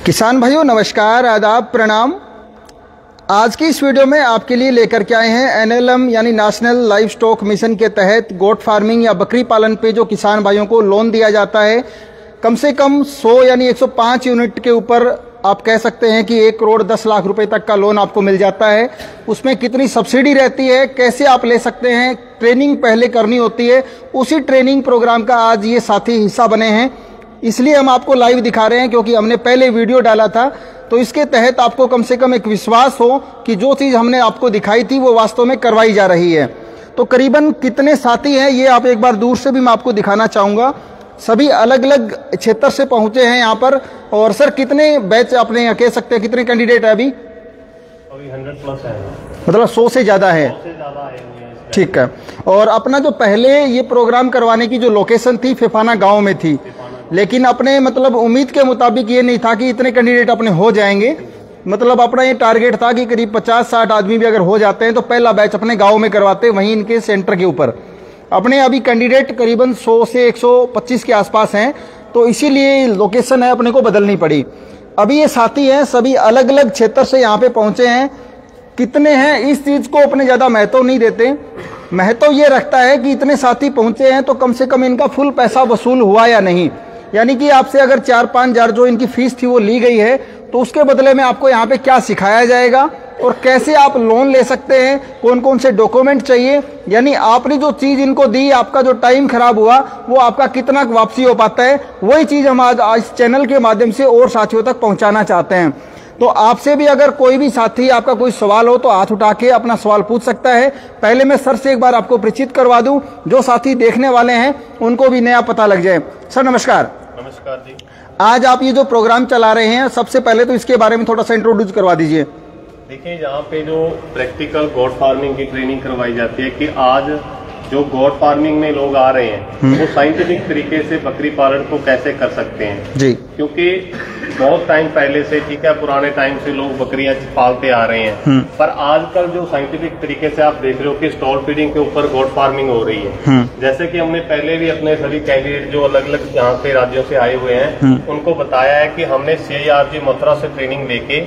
किसान भाइयों नमस्कार, आदाब, प्रणाम। आज की इस वीडियो में आपके लिए लेकर के आए हैं एनएलएम यानी नेशनल लाइव स्टॉक मिशन के तहत गोट फार्मिंग या बकरी पालन पे जो किसान भाइयों को लोन दिया जाता है, कम से कम 100 यानी 105 यूनिट के ऊपर आप कह सकते हैं कि 1 करोड़ 10 लाख रुपए तक का लोन आपको मिल जाता है। उसमें कितनी सब्सिडी रहती है, कैसे आप ले सकते हैं, ट्रेनिंग पहले करनी होती है। उसी ट्रेनिंग प्रोग्राम का आज ये साथी हिस्सा बने हैं, इसलिए हम आपको लाइव दिखा रहे हैं क्योंकि हमने पहले वीडियो डाला था। तो इसके तहत आपको कम से कम एक विश्वास हो कि जो चीज़ हमने आपको दिखाई थी वो वास्तव में करवाई जा रही है। तो करीबन कितने साथी हैं ये आप एक बार दूर से भी मैं आपको दिखाना चाहूँगा। सभी अलग अलग क्षेत्र से पहुंचे हैं यहाँ पर। और सर कितने बैच आपने कह सकते हैं, कितने कैंडिडेट है अभी? 100+ है, मतलब 100 से ज़्यादा है। ठीक है। और अपना जो पहले ये प्रोग्राम करवाने की जो लोकेशन थी फिफाना गांव में थी, लेकिन अपने मतलब उम्मीद के मुताबिक ये नहीं था कि इतने कैंडिडेट अपने हो जाएंगे। मतलब अपना ये टारगेट था कि करीब 50-60 आदमी भी अगर हो जाते हैं तो पहला बैच अपने गांव में करवाते, वहीं इनके सेंटर के ऊपर। अपने अभी कैंडिडेट करीबन 100 से 125 के आसपास हैं, तो इसीलिए लोकेशन है अपने को बदलनी पड़ी। अभी ये साथी हैं, सभी अलग अलग क्षेत्र से यहाँ पे पहुंचे हैं। कितने हैं इस चीज़ को अपने ज़्यादा महत्व नहीं देते। महत्व ये रखता है कि इतने साथी पहुंचे हैं तो कम से कम इनका फुल पैसा वसूल हुआ या नहीं। यानी कि आपसे अगर 4-5 हज़ार जो इनकी फीस थी वो ली गई है, तो उसके बदले में आपको यहाँ पे क्या सिखाया जाएगा और कैसे आप लोन ले सकते हैं, कौन कौन से डॉक्यूमेंट चाहिए, यानी आपने जो चीज़ इनको दी, आपका जो टाइम खराब हुआ वो आपका कितना वापसी हो पाता है, वही चीज़ हम आज इस चैनल के माध्यम से और साथियों तक पहुँचाना चाहते हैं। तो आपसे भी अगर कोई भी साथी आपका कोई सवाल हो तो हाथ उठा के अपना सवाल पूछ सकता है। पहले मैं सर से एक बार आपको परिचित करवा दूं, जो साथी देखने वाले हैं उनको भी नया पता लग जाए। सर नमस्कार। नमस्कार जी। आज आप ये जो प्रोग्राम चला रहे हैं, सबसे पहले तो इसके बारे में थोड़ा सा इंट्रोड्यूस करवा दीजिए। देखिए, यहाँ पे जो प्रैक्टिकल गोट फार्मिंग की ट्रेनिंग करवाई जाती है कि आज जो गोट फार्मिंग में लोग आ रहे हैं वो साइंटिफिक तरीके से बकरी पालन को कैसे कर सकते हैं जी। क्योंकि बहुत टाइम पहले से, ठीक है, पुराने टाइम से लोग बकरियां पालते आ रहे हैं, पर आजकल जो साइंटिफिक तरीके से आप देख रहे हो कि स्टॉल फीडिंग के ऊपर गोट फार्मिंग हो रही है। जैसे कि हमने पहले भी अपने सभी कैंडिडेट जो अलग अलग यहाँ पे राज्यों से आए हुए हैं उनको बताया है कि हमने CIRG मथुरा से ट्रेनिंग लेके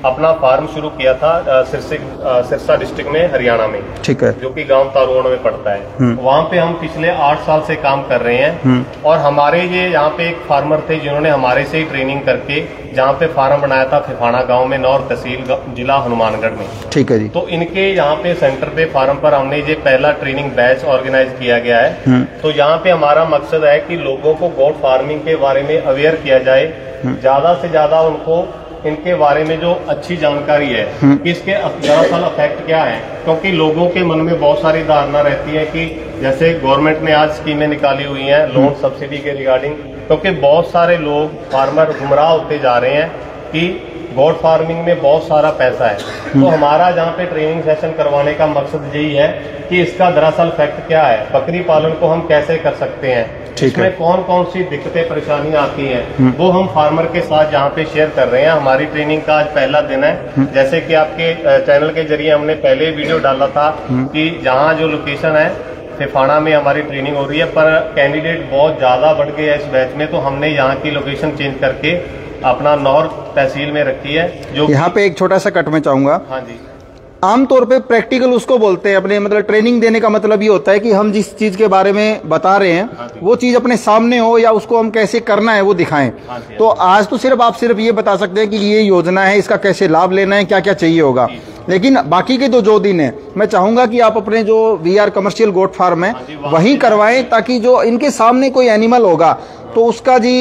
अपना फार्म शुरू किया था सिरसा डिस्ट्रिक्ट में, हरियाणा में, ठीक है, जो कि गाँव तारोड़ में पड़ता है। वहाँ पे हम पिछले 8 साल से काम कर रहे हैं। और हमारे ये यहाँ पे एक फार्मर थे जिन्होंने हमारे से ही ट्रेनिंग करके जहाँ पे फार्म बनाया था फिफाना गांव में, नौर तहसील, जिला हनुमानगढ़ में, ठीक है जी। तो इनके यहाँ पे सेंटर पे फार्म पर हमने ये पहला ट्रेनिंग बैच ऑर्गेनाइज किया गया है। तो यहाँ पे हमारा मकसद है कि लोगों को गोट फार्मिंग के बारे में अवेयर किया जाए, ज्यादा से ज्यादा उनको इनके बारे में जो अच्छी जानकारी है कि इसके दरअसल इफेक्ट क्या है। क्योंकि लोगों के मन में बहुत सारी धारणा रहती है कि जैसे गवर्नमेंट ने आज स्कीमें निकाली हुई हैं लोन सब्सिडी के रिगार्डिंग, क्योंकि बहुत सारे लोग फार्मर गुमराह होते जा रहे हैं कि गोट फार्मिंग में बहुत सारा पैसा है। तो हमारा जहाँ पे ट्रेनिंग सेशन करवाने का मकसद यही है कि इसका दरअसल फैक्ट क्या है, बकरी पालन को हम कैसे कर सकते हैं, इसमें कौन कौन सी दिक्कतें परेशानियां आती हैं, वो हम फार्मर के साथ यहाँ पे शेयर कर रहे हैं। हमारी ट्रेनिंग का आज पहला दिन है। जैसे कि आपके चैनल के जरिए हमने पहले वीडियो डाला था कि जहाँ जो लोकेशन है फिफाना में हमारी ट्रेनिंग हो रही है, पर कैंडिडेट बहुत ज्यादा बढ़ गए हैं इस बैच में, तो हमने यहाँ की लोकेशन चेंज करके अपना नौर तहसील में रखी है। जो यहाँ पे एक छोटा सा कट में चाहूंगा। हाँ जी। आमतौर पे प्रैक्टिकल उसको बोलते हैं, अपने मतलब ट्रेनिंग देने का मतलब ये होता है कि हम जिस चीज के बारे में बता रहे हैं वो चीज अपने सामने हो या उसको हम कैसे करना है वो दिखाएं। तो आज तो सिर्फ आप ये बता सकते हैं कि ये योजना है, इसका कैसे लाभ लेना है, क्या क्या चाहिए होगा। लेकिन बाकी के जो दिन है मैं चाहूंगा कि आप अपने जो VR कमर्शियल गोट फार्म है वहीं करवाएं, ताकि जो इनके सामने कोई एनिमल होगा तो उसका जी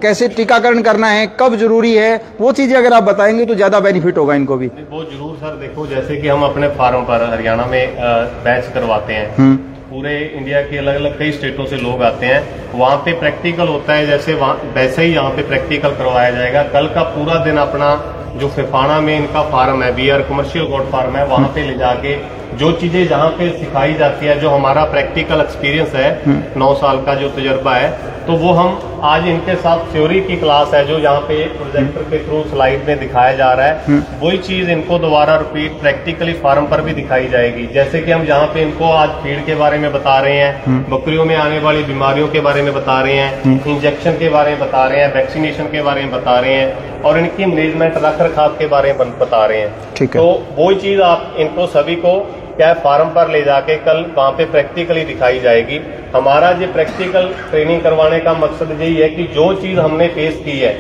कैसे टीकाकरण करना है, कब जरूरी है, वो चीजें अगर आप बताएंगे तो ज्यादा बेनिफिट होगा इनको भी। वो जरूर सर। देखो, जैसे कि हम अपने फार्म पर हरियाणा में बैच करवाते हैं, पूरे इंडिया के अलग अलग कई स्टेटों से लोग आते हैं, वहाँ पे प्रैक्टिकल होता है, जैसे वैसे ही यहाँ पे प्रैक्टिकल करवाया जाएगा। कल का पूरा दिन अपना जो फिफाना में इनका फार्म है, VR कमर्शियल गोट फार्म है, वहाँ पे ले जाके जो चीजें जहाँ पे सिखाई जाती है, जो हमारा प्रैक्टिकल एक्सपीरियंस है, 9 साल का जो तजुर्बा है, तो वो हम आज इनके साथ थ्योरी की क्लास है जो यहाँ पे प्रोजेक्टर के थ्रू स्लाइड में दिखाया जा रहा है, वही चीज इनको दोबारा रिपीट प्रैक्टिकली फार्म पर भी दिखाई जाएगी। जैसे कि हम यहाँ पे इनको आज फीड के बारे में बता रहे हैं, बकरियों में आने वाली बीमारियों के बारे में बता रहे हैं, इंजेक्शन के बारे में बता रहे हैं, वैक्सीनेशन के बारे में बता रहे हैं, और इनकी मैनेजमेंट रख रखाव के बारे में बता रहे हैं। ठीक है। तो वो चीज आप इनको सभी को क्या फार्म पर ले जाके कल वहाँ पे प्रैक्टिकली दिखाई जाएगी। हमारा जो प्रैक्टिकल ट्रेनिंग करवाने का मकसद यही है कि जो चीज हमने फेस की है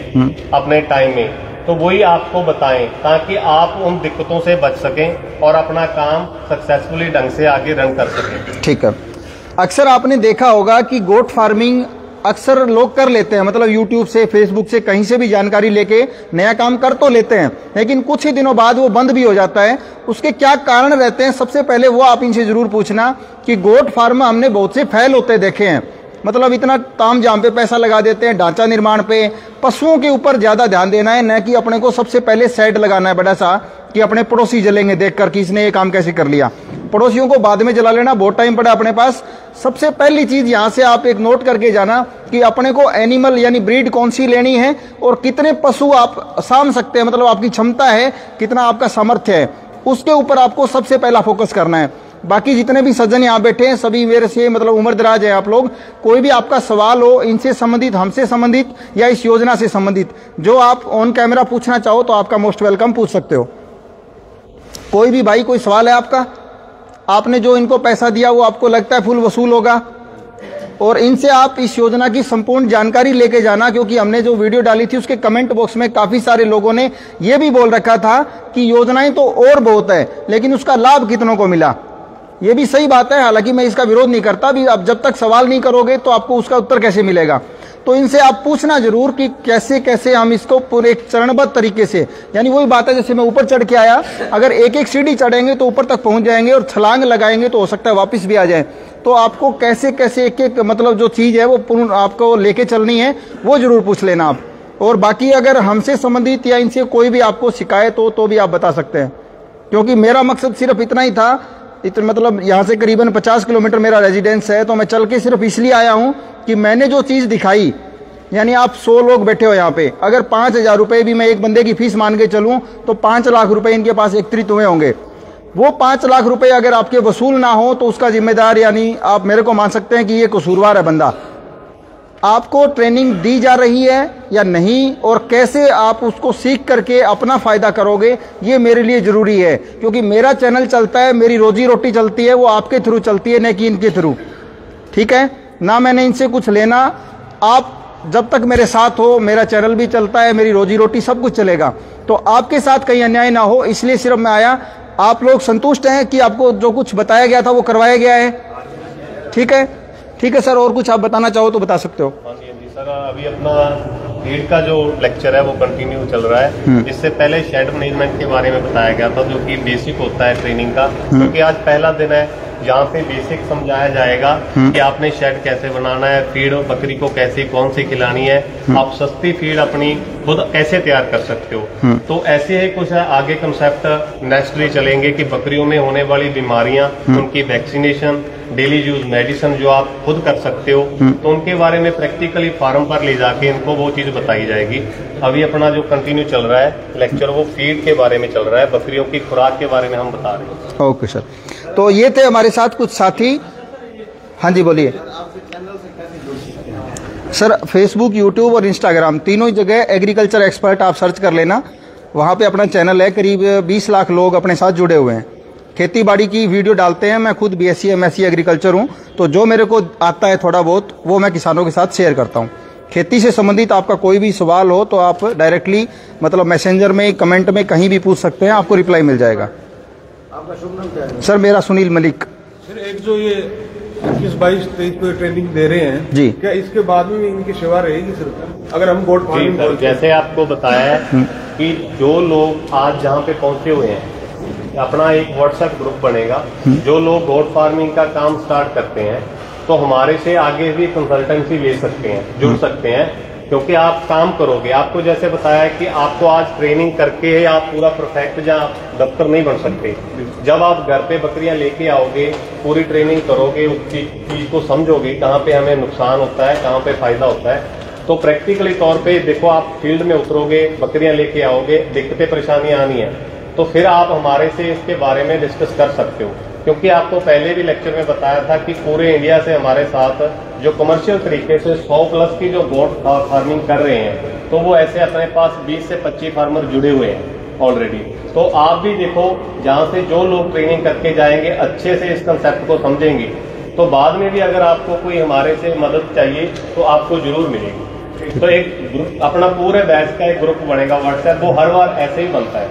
अपने टाइम में, तो वही आपको बताएं ताकि आप उन दिक्कतों से बच सकें और अपना काम सक्सेसफुली ढंग से आगे रन कर सकें। ठीक है। अक्सर आपने देखा होगा कि गोट फार्मिंग अक्सर लोग कर लेते हैं, मतलब YouTube से, Facebook से, कहीं से भी जानकारी लेके नया काम कर तो लेते हैं, लेकिन कुछ ही दिनों बाद वो बंद भी हो जाता है। उसके क्या कारण रहते हैं, सबसे पहले वो आप इनसे जरूर पूछना कि गोट फार्म में हमने बहुत से फेल होते देखे हैं। मतलब इतना ताम झाम पे पैसा लगा देते हैं, ढांचा निर्माण पे, पशुओं के ऊपर ज्यादा ध्यान देना है, न कि अपने को सबसे पहले सेट लगाना है बड़ा सा कि अपने पड़ोसी जलेंगे देखकर कि इसने ये काम कैसे कर लिया। पड़ोसियों को बाद में जला लेना, बहुत टाइम पड़ा अपने पास। सबसे पहली चीज यहां से आप एक नोट करके जाना कि अपने को एनिमल यानी ब्रीड कौन सी लेनी है और कितने पशु आप साम सकते हैं, मतलब आपकी क्षमता है, कितना आपका सामर्थ्य है, उसके ऊपर आपको सबसे पहला फोकस करना है। बाकी जितने भी सज्जन यहाँ बैठे हैं सभी मेरे से मतलब उम्र दराज है आप लोग, कोई भी आपका सवाल हो इनसे संबंधित, हमसे संबंधित या इस योजना से संबंधित, जो आप ऑन कैमरा पूछना चाहो तो आपका मोस्ट वेलकम पूछ सकते हो। कोई भी भाई कोई सवाल है आपका? आपने जो इनको पैसा दिया वो आपको लगता है फुल वसूल होगा? और इनसे आप इस योजना की संपूर्ण जानकारी लेके जाना, क्योंकि हमने जो वीडियो डाली थी उसके कमेंट बॉक्स में काफी सारे लोगों ने ये भी बोल रखा था कि योजनाएं तो और बहुत है लेकिन उसका लाभ कितनों को मिला। ये भी सही बात है, हालांकि मैं इसका विरोध नहीं करता भी। आप जब तक सवाल नहीं करोगे तो आपको उसका उत्तर कैसे मिलेगा? तो इनसे आप पूछना जरूर कि कैसे कैसे हम इसको पूरे एक चरणबद्ध तरीके से, यानी वही बात है जैसे मैं ऊपर चढ़ के आया, अगर एक एक सीढ़ी चढ़ेंगे तो ऊपर तक पहुंच जाएंगे और छलांग लगाएंगे तो हो सकता है वापस भी आ जाए। तो आपको कैसे कैसे एक एक मतलब जो चीज है वो पूर्ण आपको लेके चलनी है, वो जरूर पूछ लेना आप। और बाकी अगर हमसे संबंधित या इनसे कोई भी आपको शिकायत हो तो भी आप बता सकते हैं, क्योंकि मेरा मकसद सिर्फ इतना ही था। इतना मतलब यहाँ से करीबन 50 किलोमीटर मेरा रेजिडेंस है, तो मैं चल के सिर्फ इसलिए आया हूँ कि मैंने जो चीज़ दिखाई, यानी आप 100 लोग बैठे हो यहाँ पे, अगर 5,000 रुपये भी मैं एक बंदे की फीस मान के चलूँ तो 5 लाख रुपए इनके पास एकत्रित हुए होंगे। वो 5 लाख रुपए अगर आपके वसूल ना हो तो उसका जिम्मेदार यानी आप मेरे को मान सकते हैं कि ये कसूरवार है बंदा। आपको ट्रेनिंग दी जा रही है या नहीं और कैसे आप उसको सीख करके अपना फायदा करोगे, ये मेरे लिए जरूरी है, क्योंकि मेरा चैनल चलता है, मेरी रोजी रोटी चलती है वो आपके थ्रू चलती है, न कि इनके थ्रू। ठीक है ना? मैंने इनसे कुछ लेना, आप जब तक मेरे साथ हो मेरा चैनल भी चलता है, मेरी रोजी रोटी सब कुछ चलेगा। तो आपके साथ कहीं अन्याय ना हो इसलिए सिर्फ मैं आया। आप लोग संतुष्ट हैं कि आपको जो कुछ बताया गया था वो करवाया गया है? ठीक है, ठीक है सर। और कुछ आप बताना चाहो तो बता सकते हो। हाँ जी सर, अभी अपना फीड का जो लेक्चर है वो कंटिन्यू चल रहा है। इससे पहले शेड मैनेजमेंट के बारे में बताया गया था, जो कि बेसिक होता है ट्रेनिंग का, क्योंकि आज पहला दिन है जहाँ पे बेसिक समझाया जाएगा कि आपने शेड कैसे बनाना है, फीड बकरी को कैसे कौन सी खिलानी है, आप सस्ती फीड अपनी खुद कैसे तैयार कर सकते हो। तो ऐसे ही कुछ आगे कंसेप्ट नेक्स्ट डे चलेंगे कि बकरियों में होने वाली बीमारियां, उनकी वैक्सीनेशन, डेली यूज मेडिसिन जो आप खुद कर सकते हो, तो उनके बारे में प्रैक्टिकली फार्म पर ले जाके इनको वो चीज बताई जाएगी। अभी अपना जो कंटिन्यू चल रहा है लेक्चर वो फीड के बारे में चल रहा है, बकरियों की खुराक के बारे में हम बता रहे हैं। ओके सर, तो ये थे हमारे साथ कुछ साथी। हाँ जी बोलिए सर। फेसबुक, यूट्यूब और इंस्टाग्राम तीनों जगह एग्रीकल्चर एक्सपर्ट आप सर्च कर लेना, वहाँ पे अपना चैनल है। करीब 20 लाख लोग अपने साथ जुड़े हुए हैं, खेती बाड़ी की वीडियो डालते हैं। मैं खुद BSc MSc एग्रीकल्चर हूँ, तो जो मेरे को आता है थोड़ा बहुत वो मैं किसानों के साथ शेयर करता हूँ। खेती से संबंधित आपका कोई भी सवाल हो तो आप डायरेक्टली मतलब मैसेंजर में, कमेंट में कहीं भी पूछ सकते हैं, आपको रिप्लाई मिल जाएगा। आपका शुभ नाम क्या है? सर मेरा सुनील मलिक। सर एक जो ये 21, 22, 23 को ट्रेनिंग दे रहे हैं जी, क्या इसके बाद में इनकी सेवा रहेगी सर? अगर हम गोट फार्मिंग, जैसे आपको बताया है कि जो लोग आज जहाँ पे पहुंचे हुए हैं, अपना एक व्हाट्सएप ग्रुप बनेगा। जो लोग गोट फार्मिंग का काम स्टार्ट करते हैं तो हमारे से आगे भी कंसल्टेंसी ले सकते हैं, जुड़ सकते हैं, क्योंकि आप काम करोगे। आपको जैसे बताया है कि आपको आज ट्रेनिंग करके आप पूरा परफेक्ट जहाँ दफ्तर नहीं बन सकते। जब आप घर पे बकरियां लेके आओगे, पूरी ट्रेनिंग करोगे, उस चीज को समझोगे कहाँ पे हमें नुकसान होता है, कहाँ पे फायदा होता है, तो प्रैक्टिकली तौर पे देखो आप फील्ड में उतरोगे, बकरियां लेके आओगे, दिक्कतें परेशानियां आनी है, तो फिर आप हमारे से इसके बारे में डिस्कस कर सकते हो। क्योंकि आपको पहले भी लेक्चर में बताया था कि पूरे इंडिया से हमारे साथ जो कमर्शियल तरीके से 100 प्लस की जो गोट फार्मिंग कर रहे हैं तो वो ऐसे अपने पास 20 से 25 फार्मर जुड़े हुए हैं ऑलरेडी। तो आप भी देखो, जहाँ से जो लोग ट्रेनिंग करके जाएंगे, अच्छे से इस कंसेप्ट को समझेंगे, तो बाद में भी अगर आपको कोई हमारे से मदद चाहिए तो आपको जरूर मिलेगी। तो एक ग्रुप, अपना पूरे बैच का एक ग्रुप बनेगा व्हाट्सएप, वो हर बार ऐसे ही बनता है।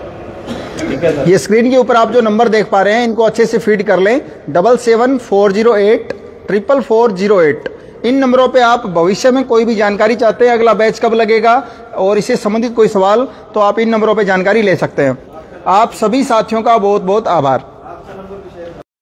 ठीक है सर। ये स्क्रीन के ऊपर आप जो नंबर देख पा रहे हैं, इनको अच्छे से फीड कर लें, 7740844408। इन नंबरों पे आप भविष्य में कोई भी जानकारी चाहते हैं, अगला बैच कब लगेगा और इससे संबंधित कोई सवाल, तो आप इन नंबरों पे जानकारी ले सकते हैं। आप सभी साथियों का बहुत बहुत आभार।